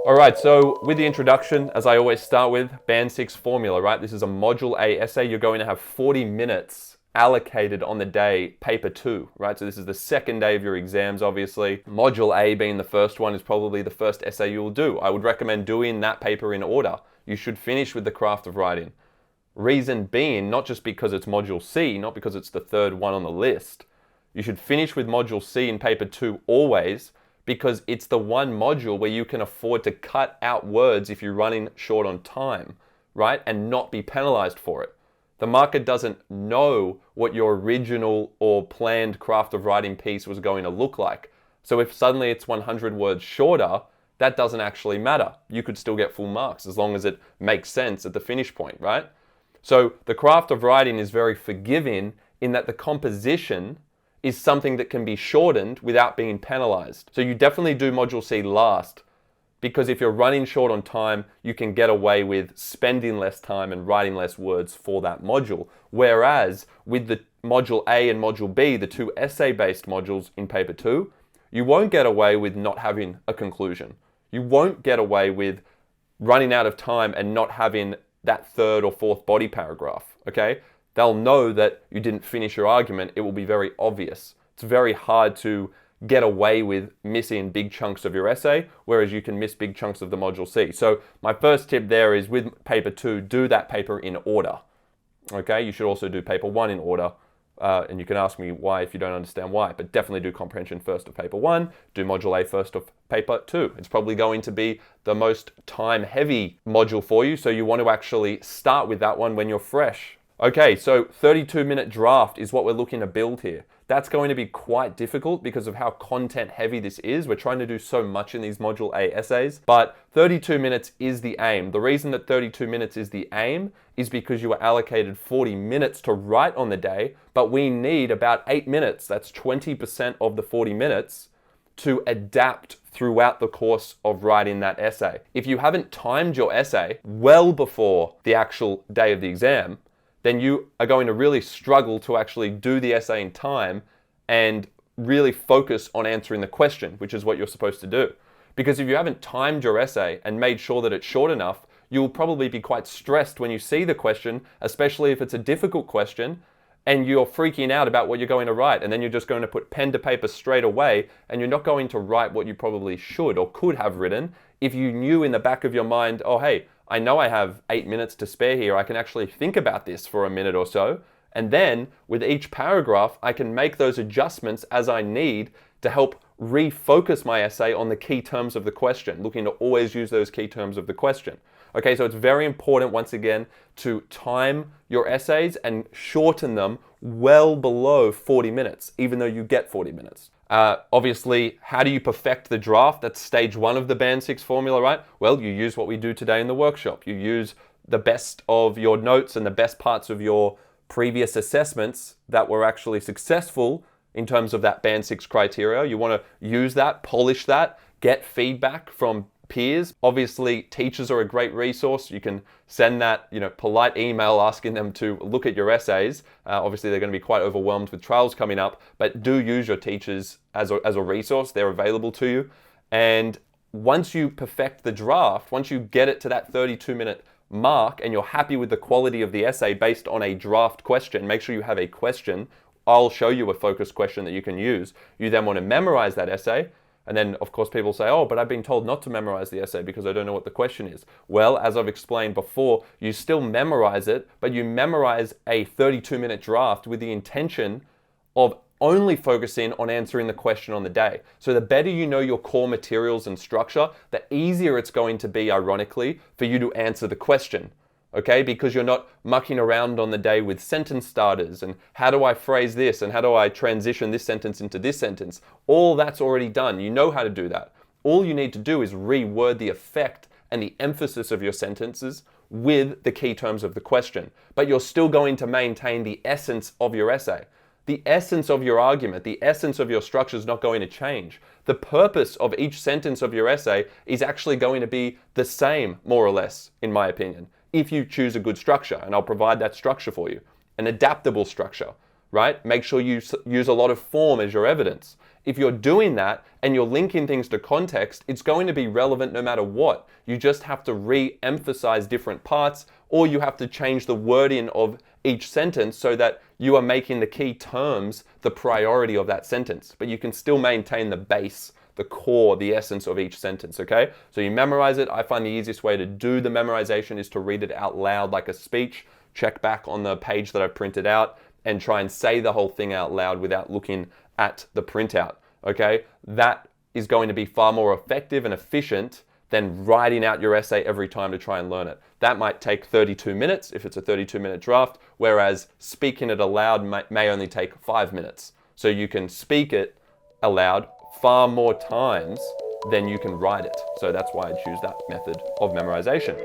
All right, so with the introduction, as I always start with, Band 6 formula, right? This is a Module A essay. You're going to have 40 minutes allocated on the day, paper 2, right? So this is the second day of your exams, obviously. Module A being the first one is probably the first essay you will do. I would recommend doing that paper in order. You should finish with the craft of writing. Reason being, not just because it's Module C, not because it's the third one on the list. You should finish with Module C in paper 2 always, because it's the one module where you can afford to cut out words if you're running short on time, right? And not be penalized for it. The marker doesn't know what your original or planned craft of writing piece was going to look like. So if suddenly it's 100 words shorter, that doesn't actually matter. You could still get full marks as long as it makes sense at the finish point, right? So the craft of writing is very forgiving in that the composition is something that can be shortened without being penalized. So you definitely do Module C last, because if you're running short on time, you can get away with spending less time and writing less words for that module. Whereas with the Module A and Module B, the two essay-based modules in paper 2, you won't get away with not having a conclusion. You won't get away with running out of time and not having that third or fourth body paragraph, okay? They'll know that you didn't finish your argument. It will be very obvious. It's very hard to get away with missing big chunks of your essay, whereas you can miss big chunks of the Module C. So my first tip there is with paper 2, do that paper in order. Okay, you should also do paper 1 in order. And you can ask me why if you don't understand why, but definitely do comprehension first of paper 1, do Module A first of paper 2. It's probably going to be the most time-heavy module for you, so you want to actually start with that one when you're fresh. Okay, so 32-minute draft is what we're looking to build here. That's going to be quite difficult because of how content heavy this is. We're trying to do so much in these Module A essays, but 32 minutes is the aim. The reason that 32 minutes is the aim is because you were allocated 40 minutes to write on the day, but we need about 8 minutes, that's 20% of the 40 minutes, to adapt throughout the course of writing that essay. If you haven't timed your essay well before the actual day of the exam, then you are going to really struggle to actually do the essay in time and really focus on answering the question, which is what you're supposed to do. Because if you haven't timed your essay and made sure that it's short enough, you'll probably be quite stressed when you see the question, especially if it's a difficult question, and you're freaking out about what you're going to write, and then you're just going to put pen to paper straight away, and you're not going to write what you probably should or could have written if you knew in the back of your mind, oh hey, I know I have 8 minutes to spare here. I can actually think about this for a minute or so. And then with each paragraph, I can make those adjustments as I need to help refocus my essay on the key terms of the question, looking to always use those key terms of the question. Okay, so it's very important, once again, to time your essays and shorten them well below 40 minutes, even though you get 40 minutes. Obviously, how do you perfect the draft? That's stage 1 of the Band 6 formula, right? Well, you use what we do today in the workshop. You use the best of your notes and the best parts of your previous assessments that were actually successful in terms of that Band 6 criteria. You want to use that, polish that, get feedback from peers. Obviously, teachers are a great resource. You can send that, polite email asking them to look at your essays. Obviously, they're going to be quite overwhelmed with trials coming up, but do use your teachers as a resource. They're available to you. And once you perfect the draft, once you get it to that 32-minute mark and you're happy with the quality of the essay based on a draft question, make sure you have a question. I'll show you a focus question that you can use. You then want to memorize that essay. And then, of course, people say, oh, but I've been told not to memorize the essay because I don't know what the question is. Well, as I've explained before, you still memorize it, but you memorize a 32-minute draft with the intention of only focusing on answering the question on the day. So the better you know your core materials and structure, the easier it's going to be, ironically, for you to answer the question. Okay, because you're not mucking around on the day with sentence starters and how do I phrase this and how do I transition this sentence into this sentence. All that's already done. You know how to do that. All you need to do is reword the effect and the emphasis of your sentences with the key terms of the question. But you're still going to maintain the essence of your essay. The essence of your argument, the essence of your structure is not going to change. The purpose of each sentence of your essay is actually going to be the same, more or less, in my opinion, if you choose a good structure, and I'll provide that structure for you. An adaptable structure, right? Make sure you use a lot of form as your evidence. if you're doing that and you're linking things to context, it's going to be relevant no matter what. You just have to re-emphasize different parts, or you have to change the wording of each sentence so that you are making the key terms the priority of that sentence. But you can still maintain the base, the core, the essence of each sentence, okay? So you memorize it. I find the easiest way to do the memorization is to read it out loud like a speech, check back on the page that I've printed out, and try and say the whole thing out loud without looking at the printout, okay? That is going to be far more effective and efficient than writing out your essay every time to try and learn it. That might take 32 minutes if it's a 32-minute draft, whereas speaking it aloud may only take 5 minutes. So you can speak it aloud far more times than you can write it. So that's why I choose that method of memorization.